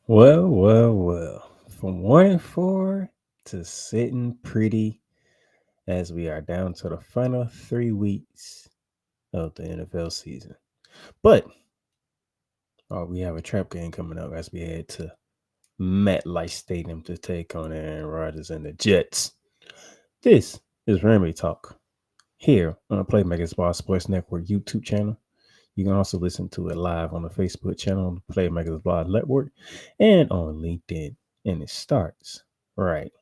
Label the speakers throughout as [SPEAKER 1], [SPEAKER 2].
[SPEAKER 1] Well. From 1-4 to sitting pretty as we are down to the final 3 weeks of the NFL season. But we have a trap game coming up as we head to MetLife Stadium to take on Aaron Rodgers and the Jets. This is Ramily Talk here on the Playmakers Bar Sports Network YouTube channel. You can also listen to it live on the Facebook channel on the Playmakers Blog Network and on LinkedIn. And it starts right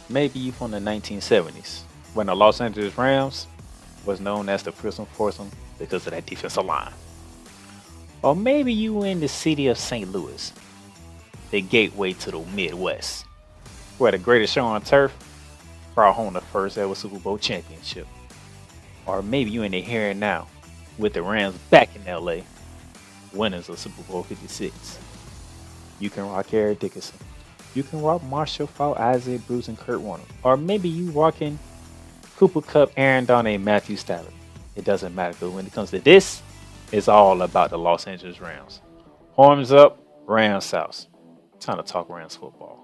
[SPEAKER 2] Maybe you from the 1970s, when the Los Angeles Rams was known as the Prison Foursome because of that defensive line. Or maybe you in the city of St. Louis, the gateway to the Midwest, where the greatest show on turf brought home the first ever Super Bowl championship. Or maybe you in the here and now, with the Rams back in LA, winners of Super Bowl 56. You can rock Eric Dickerson. You can rock Marshall Faulk, Isaiah Bruce, and Kurt Warner. Or maybe you rocking Cooper Cup, Aaron Donald, and Matthew Stafford. It doesn't matter, because when it comes to this, it's all about the Los Angeles Rams. Horns up, Rams South. Time to talk Rams football.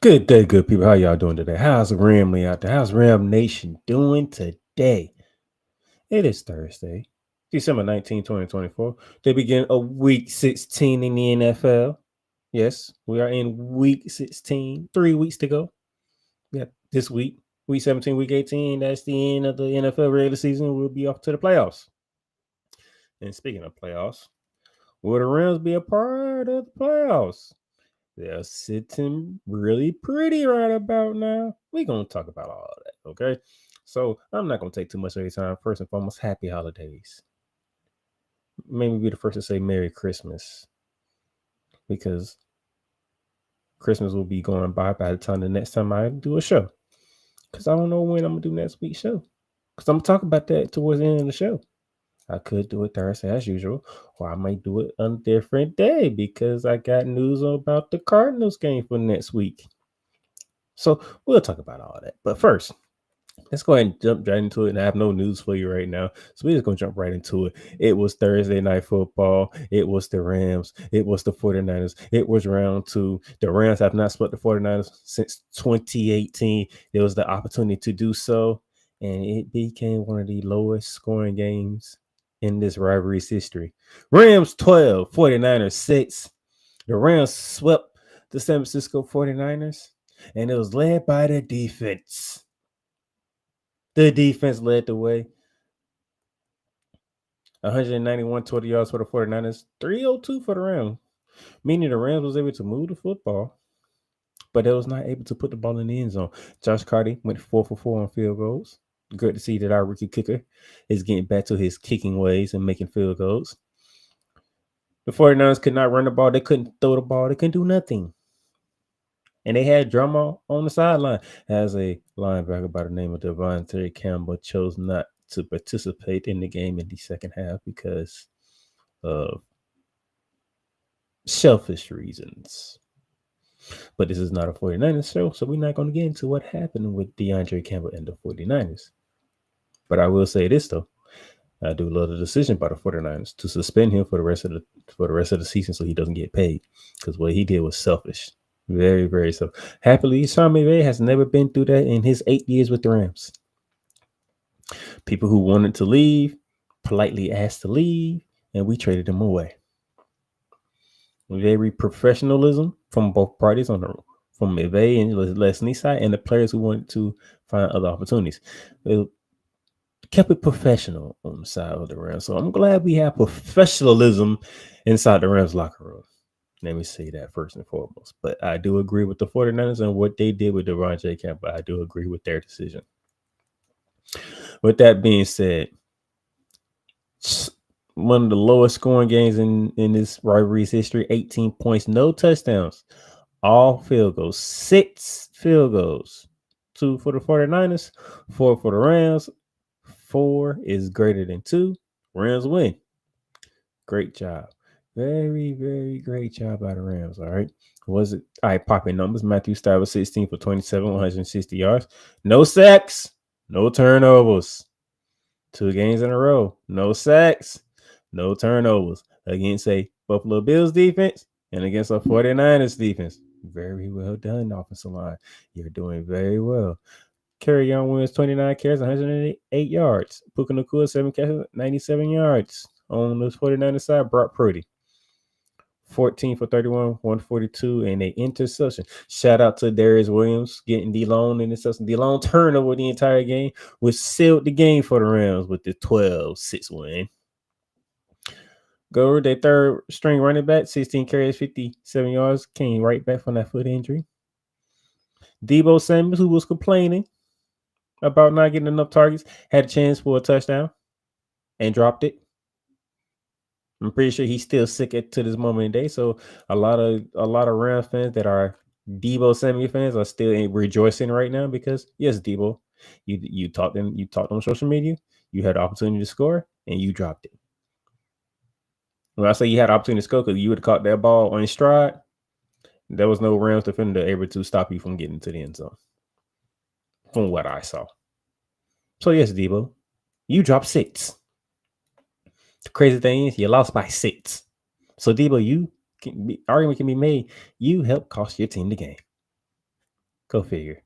[SPEAKER 1] Good day, good people. How y'all doing today? How's Ramley out there? How's Ram Nation doing today? It is Thursday, December 19, 2024. They begin a week 16 in the NFL. Yes, we are in week 16. 3 weeks to go. Yeah, this week 17, week 18. That's the end of the NFL regular season. We'll be off to the playoffs. And speaking of playoffs, will the Rams be a part of the playoffs? They're sitting really pretty right about now. We're going to talk about all of that, okay? So I'm not going to take too much of your time. First and foremost, happy holidays. Maybe be the first to say Merry Christmas, because Christmas will be going by the time the next time I do a show. Because I don't know when I'm going to do next week's show. Because I'm going to talk about that towards the end of the show. I could do it Thursday as usual, or I might do it on a different day because I got news about the Cardinals game for next week. So we'll talk about all that. But first, let's go ahead and jump right into it. And I have no news for you right now. So we're just going to jump right into it. It was Thursday night football. It was the Rams. It was the 49ers. It was round two. The Rams have not split the 49ers since 2018. There was the opportunity to do so. And it became one of the lowest scoring games in this rivalry's history. Rams 12, 49ers 6. The Rams swept the San Francisco 49ers, and it was led by the defense. The defense led the way. 191 total yards for the 49ers, 302 for the Rams, meaning the Rams was able to move the football, but they was not able to put the ball in the end zone. Josh Carty went 4 for 4 on field goals. Good to see that our rookie kicker is getting back to his kicking ways and making field goals. The 49ers could not run the ball. They couldn't throw the ball. They couldn't do nothing. And they had drama on the sideline as a linebacker by the name of Devontae Campbell chose not to participate in the game in the second half because of selfish reasons. But this is not a 49ers show, so we're not going to get into what happened with DeAndre Campbell and the 49ers. But I will say this, though. I do love the decision by the 49ers to suspend him for the rest of the season so he doesn't get paid. Because what he did was selfish. Very, very selfish. Happily, Sean McVay has never been through that in his 8 years with the Rams. People who wanted to leave politely asked to leave, and we traded them away. Very professionalism from both parties from McVay and Leslie's side, and the players who wanted to find other opportunities. It kept it professional on the side of the Rams. So I'm glad we have professionalism inside the Rams locker room. Let me say that first and foremost. But I do agree with the 49ers and what they did with Devontae Campbell. I do agree with their decision. With that being said, one of the lowest scoring games in this rivalry's history, 18 points, no touchdowns, all field goals, 6 field goals, 2 for the 49ers, 4 for the Rams. 4 is greater than 2. Rams win. Great job. Very, very great job by the Rams. All right. Was it? All right, popping numbers. Matthew Stafford 16 for 27, 160 yards. No sacks. No turnovers. 2 games in a row. No sacks. No turnovers. Against a Buffalo Bills defense and against a 49ers defense. Very well done, offensive line. You're doing very well. Kerryon Williams, 29 carries, 108 yards. Puka Nacua, 7 catches, 97 yards. On the 49ers side, Brock Purdy, 14 for 31, 142, and an interception. Shout out to Darius Williams getting D-Lone interception. D-Lone turnover the entire game, which sealed the game for the Rams with the 12-6 win. Go, their third string running back, 16 carries, 57 yards, came right back from that foot injury. Deebo Samuel, who was complaining about not getting enough targets, had a chance for a touchdown and dropped it. I'm pretty sure he's still sick to this moment in day. So a lot of Rams fans that are Deebo Samuel fans are still rejoicing right now because yes, Deebo, you talked on social media, you had the opportunity to score and you dropped it. When I say you had the opportunity to score, because you would have caught that ball on stride, there was no Rams defender able to stop you from getting to the end zone. From what I saw. So yes, Deebo, you dropped 6. The crazy thing is you lost by 6. So Deebo, argument can be made. You helped cost your team the game. Go figure.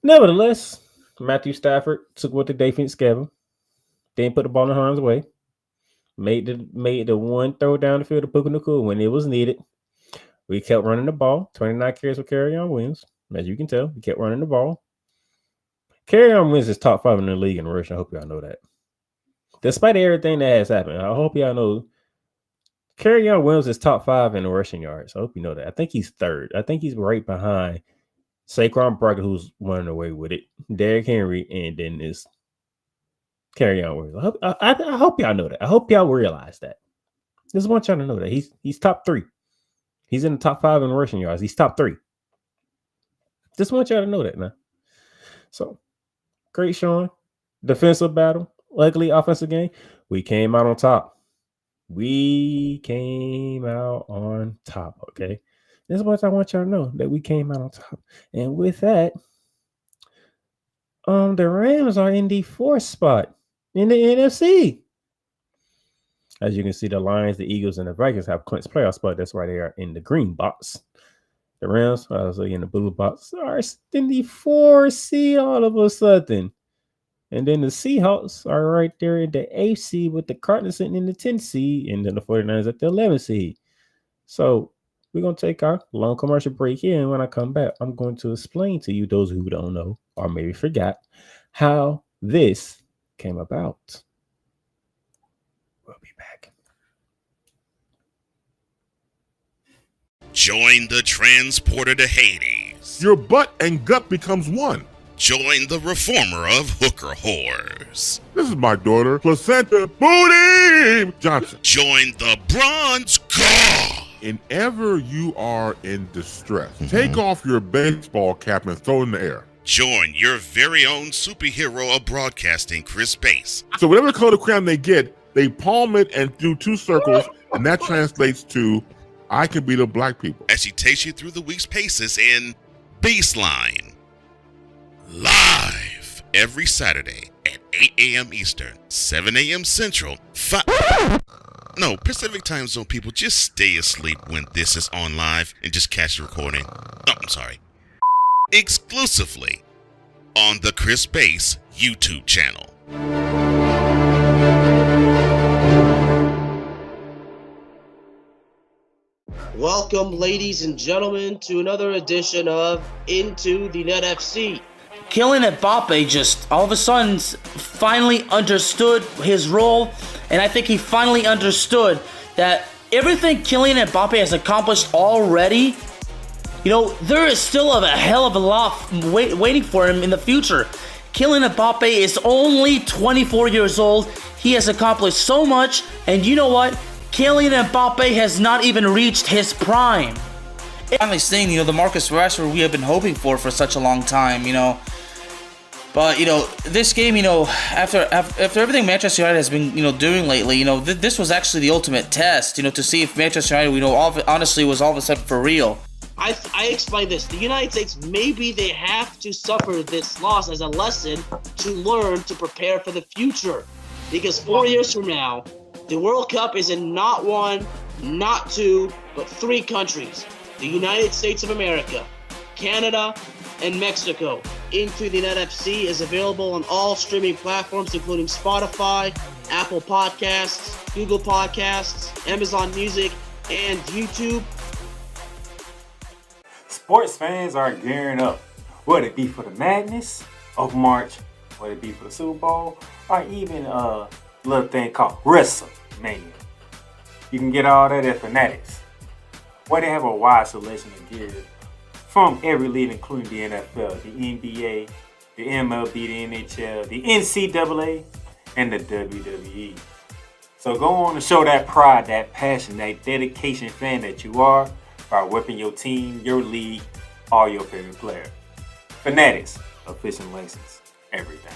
[SPEAKER 1] Nevertheless, Matthew Stafford took what the defense gave him. Didn't put the ball in harm's way. Made the one throw down the field to Puka Nacua when it was needed. We kept running the ball. 29 carries for Kerryon Williams. As you can tell, we kept running the ball. Kerryon Williams is top 5 in the league in rushing. I hope y'all know that. Despite everything that has happened, I hope y'all know Kerryon Williams is top 5 in the rushing yards. I hope you know that. I think he's 3rd. I think he's right behind Saquon Barkley, who's running away with it, Derrick Henry, and then this Kerryon Williams. I hope y'all know that. I hope y'all realize that. Just want y'all to know that he's top 3. He's in the top 5 in rushing yards. He's top 3. Just want y'all to know that, man. So, great showing. Defensive battle. Ugly offensive game. We came out on top. Okay? This is what I want y'all to know, that we came out on top. And with that, the Rams are in the 4th spot in the NFC. As you can see, the Lions, the Eagles, and the Vikings have clinched playoff spot. That's why they are in the green box. The Rams, in the blue box, are in the 4th seed all of a sudden. And then the Seahawks are right there in the 8th seed with the Cardinals sitting in the 10th seed, and then the 49ers at the 11th seed. So we're going to take our long commercial break here, and when I come back, I'm going to explain to you, those who don't know or maybe forgot, how this came about. We'll be back.
[SPEAKER 3] Join the transporter to Hades.
[SPEAKER 4] Your butt and gut becomes one.
[SPEAKER 3] Join the reformer of hooker whores.
[SPEAKER 4] This is my daughter, Placenta Booty Johnson.
[SPEAKER 3] Join the bronze god.
[SPEAKER 4] Whenever you are in distress, take off your baseball cap and throw it in the air.
[SPEAKER 3] Join your very own superhero of broadcasting, Chris Bass.
[SPEAKER 4] So whatever color crayon they get, they palm it and do 2 circles, and that translates to, I can beat up black people.
[SPEAKER 3] As she takes you through the week's paces in Baseline. Live every Saturday at 8 a.m. Eastern, 7 a.m. Central, Pacific time zone people, just stay asleep when this is on live and just catch the recording. Oh, I'm sorry. Exclusively on the Chris Bass YouTube channel.
[SPEAKER 5] Welcome, ladies and gentlemen, to another edition of Into the Net FC.
[SPEAKER 6] Kylian Mbappe just all of a sudden finally understood his role, and I think he finally understood that everything Kylian Mbappe has accomplished already, there is still a hell of a lot waiting for him in the future. Kylian Mbappe is only 24 years old. He has accomplished so much, and you know what? Kylian Mbappe has not even reached his prime. Finally seeing, the Marcus Rashford we have been hoping for such a long time, But, this game, after everything Manchester United has been, doing lately, this was actually the ultimate test, to see if Manchester United, honestly was all of a sudden for real.
[SPEAKER 5] I explained this. The United States, maybe they have to suffer this loss as a lesson to learn to prepare for the future. Because 4 years from now, the World Cup is in not 1, not 2, but 3 countries. The United States of America, Canada, and Mexico. Into the Net FC is available on all streaming platforms, including Spotify, Apple Podcasts, Google Podcasts, Amazon Music, and YouTube.
[SPEAKER 1] Sports fans are gearing up, whether it be for the madness of March, whether it be for the Super Bowl, or even a little thing called WrestleMania. You can get all that at Fanatics, where they have a wide selection of gear from every league, including the NFL, the NBA, the MLB, the NHL, the NCAA, and the WWE. So go on and show that pride, that passion, that dedication fan that you are by whipping your team, your league, or your favorite player. Fanatics, official license, everything.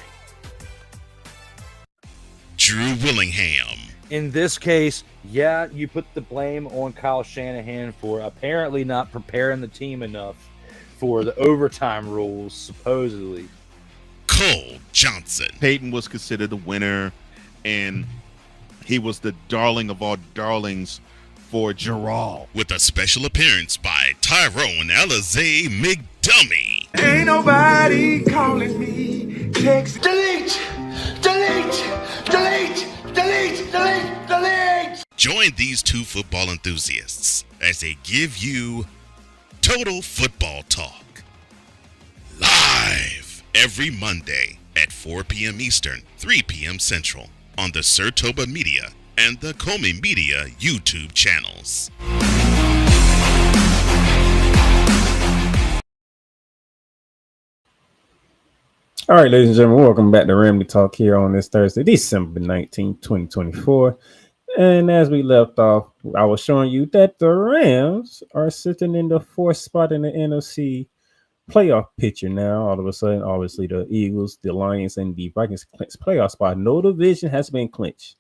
[SPEAKER 3] Drew Willingham.
[SPEAKER 7] In this case, yeah, you put the blame on Kyle Shanahan for apparently not preparing the team enough for the overtime rules, supposedly.
[SPEAKER 3] Cole Johnson.
[SPEAKER 8] Peyton was considered the winner, and he was the darling of all darlings for Gerald.
[SPEAKER 3] With a special appearance by Tyrone Alizé McDummy.
[SPEAKER 9] Ain't nobody calling me. Text. Delete! Delete! Delete! Delete! Delete! Delete!
[SPEAKER 3] Join these 2 football enthusiasts as they give you Total Football Talk. Live every Monday at 4 p.m. Eastern, 3 p.m. Central on the Sertoba Media and the Comey Media YouTube channels.
[SPEAKER 1] All right, ladies and gentlemen, welcome back to Ramily Talk here on this Thursday, December 19th, 2024. And as we left off, I was showing you that the Rams are sitting in the 4th spot in the NFC playoff picture now. All of a sudden, obviously, the Eagles, the Lions, and the Vikings clinched playoff spot. No division has been clinched.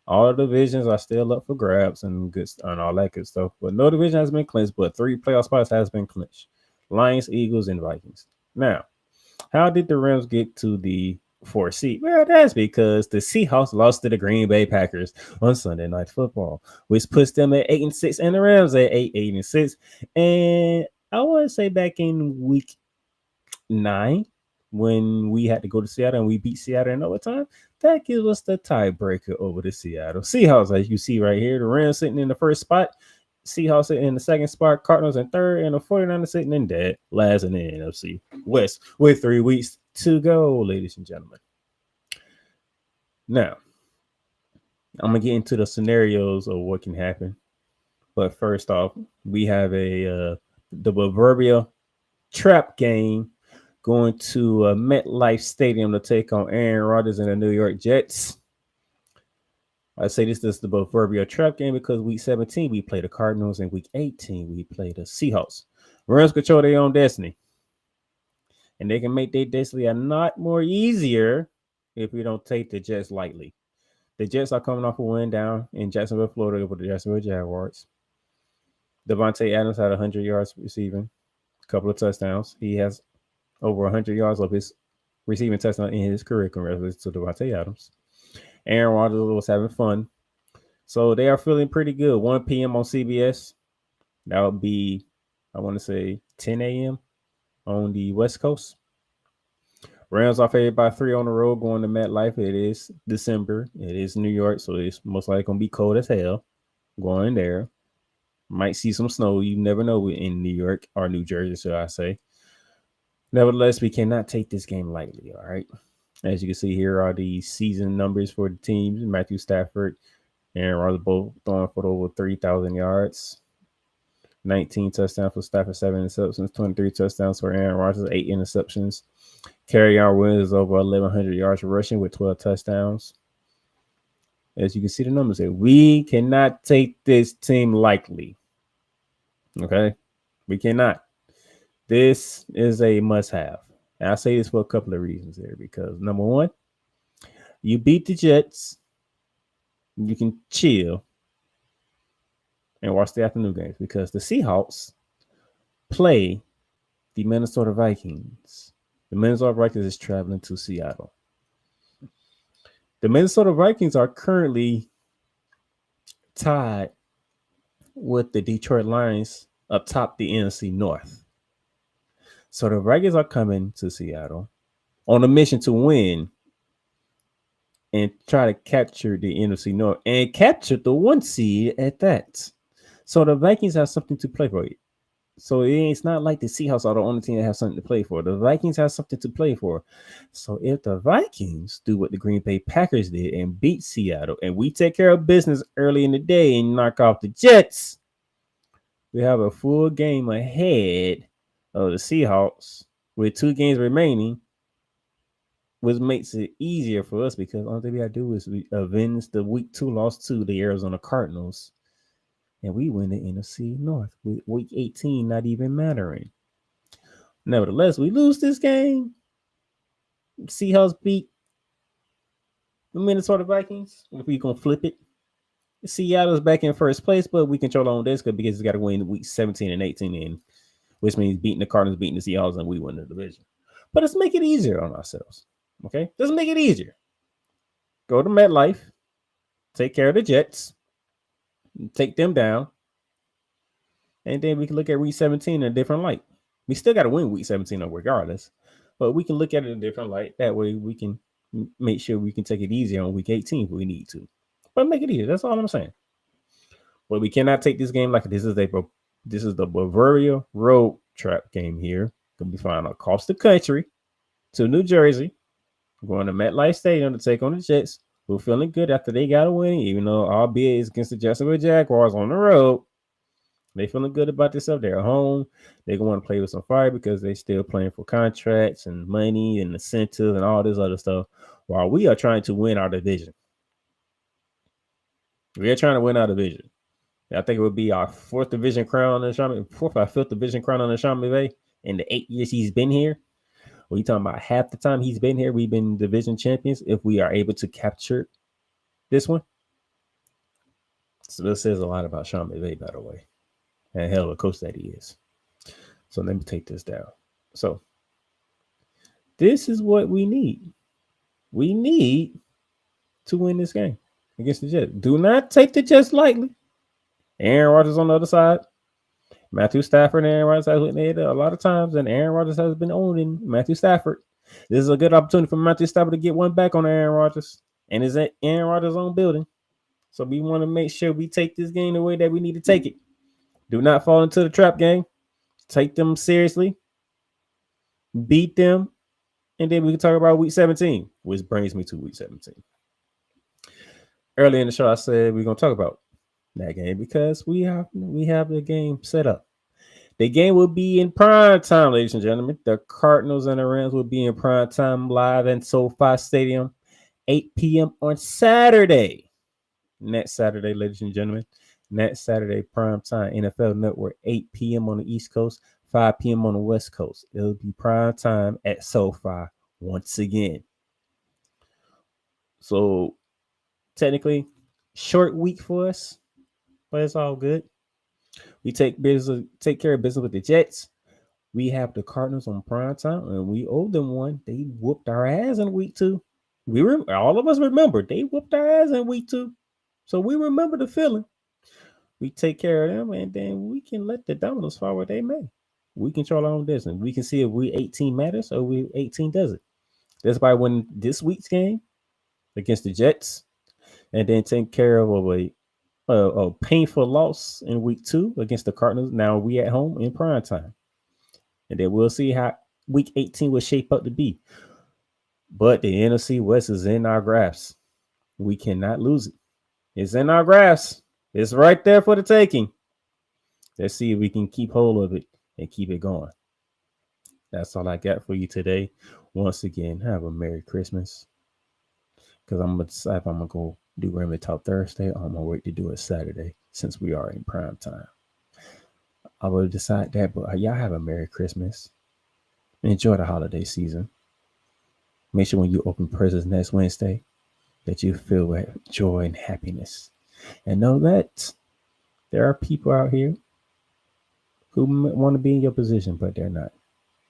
[SPEAKER 1] All the divisions are still up for grabs and all that good stuff. But no division has been clinched, but 3 playoff spots has been clinched. Lions, Eagles, and Vikings. Now, how did the Rams get to the 4th seed? Well, that's because the Seahawks lost to the Green Bay Packers on Sunday Night Football, which puts them at 8-6, and the Rams at 8-6. And I want to say back in week 9, when we had to go to Seattle and we beat Seattle in overtime, that gives us the tiebreaker over the Seattle Seahawks. As you see right here, the Rams sitting in the 1st spot, Seahawks sitting in the 2nd spot, Cardinals in 3rd, and the 49ers sitting in dead last in the NFC West with 3 weeks to go, ladies and gentlemen. Now, I'm going to get into the scenarios of what can happen. But first off, we have the proverbial trap game going to MetLife Stadium to take on Aaron Rodgers and the New York Jets. I say this is the proverbial trap game because week 17 we play the Cardinals and week 18 we play the Seahawks. Rams control their own destiny. And they can make their destiny a lot more easier if we don't take the Jets lightly. The Jets are coming off a win down in Jacksonville, Florida over the Jacksonville Jaguars. Devontae Adams had 100 yards receiving, a couple of touchdowns. He has over 100 yards of his receiving touchdown in his career. Congratulations to Devontae Adams. Aaron Rodgers was having fun. So they are feeling pretty good. 1 p.m. on CBS. That would be, I want to say, 10 a.m. on the West Coast. Rams are favored by 3 on the road going to MetLife. It is December. It is New York, so it's most likely going to be cold as hell going there. Might see some snow. You never know in New York or New Jersey, should I say. Nevertheless, we cannot take this game lightly, all right? As you can see, here are the season numbers for the teams. Matthew Stafford and Aaron Rodgers both throwing for over 3,000 yards. 19 touchdowns for Stafford, 7 interceptions, 23 touchdowns for Aaron Rodgers, 8 interceptions. Carry-on wins over 1,100 yards rushing with 12 touchdowns. As you can see the numbers here, we cannot take this team lightly. Okay? We cannot. This is a must-have. And I say this for a couple of reasons here because, number one, you beat the Jets, you can chill and watch the afternoon games because the Seahawks play the Minnesota Vikings. The Minnesota Vikings is traveling to Seattle. The Minnesota Vikings are currently tied with the Detroit Lions atop the NFC North. So the Vikings are coming to Seattle on a mission to win and try to capture the NFC North and capture the 1 seed at that. So the Vikings have something to play for. So it's not like the Seahawks are the only team that have something to play for. The Vikings have something to play for. So if the Vikings do what the Green Bay Packers did and beat Seattle, and we take care of business early in the day and knock off the Jets, we have a full game ahead of the Seahawks with 2 games remaining, which makes it easier for us because all we got to do is we avenge the week 2 loss to the Arizona Cardinals. And we win the NFC North with week 18 not even mattering. Nevertheless, we lose this game. Seahawks beat the Minnesota Vikings. If we going to flip it, Seattle's back in first place, but we control our own desk because it's got to win week 17 and 18 in, which means beating the Cardinals, beating the Seahawks, and we win the division. But let's make it easier on ourselves. Okay? Let's make it easier. Go to MetLife. Take care of the Jets. Take them down. And then we can look at week 17 in a different light. We still got to win week 17 regardless. But we can look at it in a different light. That way we can make sure we can take it easier on week 18 if we need to. But make it easier. That's all I'm saying. But we cannot take this game like this is the Bavaria road trap game here. Gonna be flying across the country to New Jersey. Going to MetLife Stadium to take on the Jets. Who are feeling good after they got a win, even though albeit it's against the Jacksonville Jaguars on the road. They feeling good about this stuff. They're home. They're going to want to play with some fire because they're still playing for contracts and money and incentives and all this other stuff while we are trying to win our division. We are trying to win our division. I think it would be our 4th division crown on the 4th or 5th division crown on the Sean McVay in the 8 years he's been here. Well, you talking about half the time he's been here, we've been division champions if we are able to capture this one. So this says a lot about Sean McVay, by the way. And hell of a coach that he is. So let me take this down. So this is what we need. We need to win this game against the Jets. Do not take the Jets lightly. Aaron Rodgers on the other side. Matthew Stafford and Aaron Rodgers have hit a lot of times, and Aaron Rodgers has been owning Matthew Stafford. This is a good opportunity for Matthew Stafford to get one back on Aaron Rodgers, and it's at Aaron Rodgers' own building. So we want to make sure we take this game the way that we need to take it. Do not fall into the trap game. Take them seriously. Beat them, and then we can talk about week 17, which brings me to week 17. Earlier in the show, I said we're going to talk about that game because we have the game set up. The game will be in prime time, ladies and gentlemen. The Cardinals and the Rams will be in prime time live in SoFi Stadium, 8 p.m. on Saturday. Next Saturday, ladies and gentlemen. Next Saturday, prime time, NFL Network, 8 p.m. on the East Coast, 5 p.m. on the West Coast. It'll be prime time at SoFi once again. So, technically, short week for us, but it's all good. We take care of business with the Jets. We have the Cardinals on prime time, and we owe them one. They whooped our ass in week 2. All of us remember they whooped our ass in week 2, so we remember the feeling. We take care of them, and then we can let the dominoes fall where they may. We control our own destiny. We can see if we 18 matters or we 18 doesn't. That's why when this week's game against the Jets, and then take care of a painful loss in week 2 against the Cardinals. Now we at home in prime time. And then we'll see how week 18 will shape up to be. But the NFC West is in our grasp. We cannot lose it. It's in our grasp. It's right there for the taking. Let's see if we can keep hold of it and keep it going. That's all I got for you today. Once again, have a Merry Christmas. Because I'm going to decide if I'm going to go do Ramily Talk Thursday or I'm going to wait to do it Saturday since we are in prime time. I will decide that, but y'all have a Merry Christmas. Enjoy the holiday season. Make sure when you open presents next Wednesday that you feel with joy and happiness. And know that there are people out here who want to be in your position, but they're not.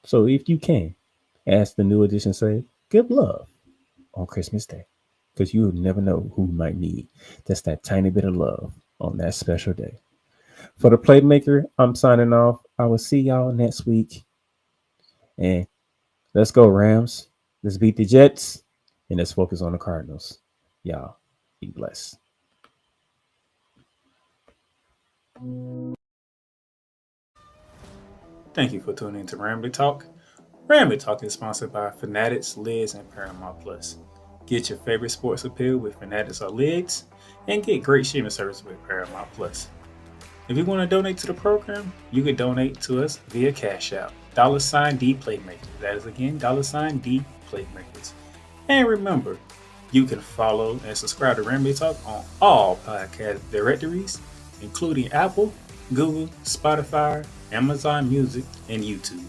[SPEAKER 1] So if you can, as the new edition say, give love on Christmas Day. Because you never know who might need just that tiny bit of love on that special day. For the Playmaker, I'm signing off. I will see y'all next week. And let's go, Rams. Let's beat the Jets. And let's focus on the Cardinals. Y'all be blessed. Thank you for tuning in to Ramily Talk. Ramily Talk is sponsored by Fanatics, Lids, and Paramount Plus. Get your favorite sports appeal with Fanatics or Lids, and get great streaming service with Paramount Plus. If you want to donate to the program, you can donate to us via Cash App, $D Playmakers. That is again, $D Playmakers. And remember, you can follow and subscribe to Ramily Talk on all podcast directories, including Apple, Google, Spotify, Amazon Music, and YouTube.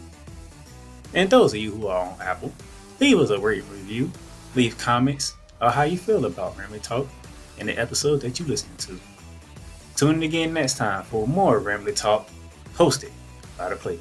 [SPEAKER 1] And those of you who are on Apple, leave us a great review, leave comments on how you feel about Ramily Talk and the episode that you listen to. Tune in again next time for more Ramily Talk, hosted by the Playmaker.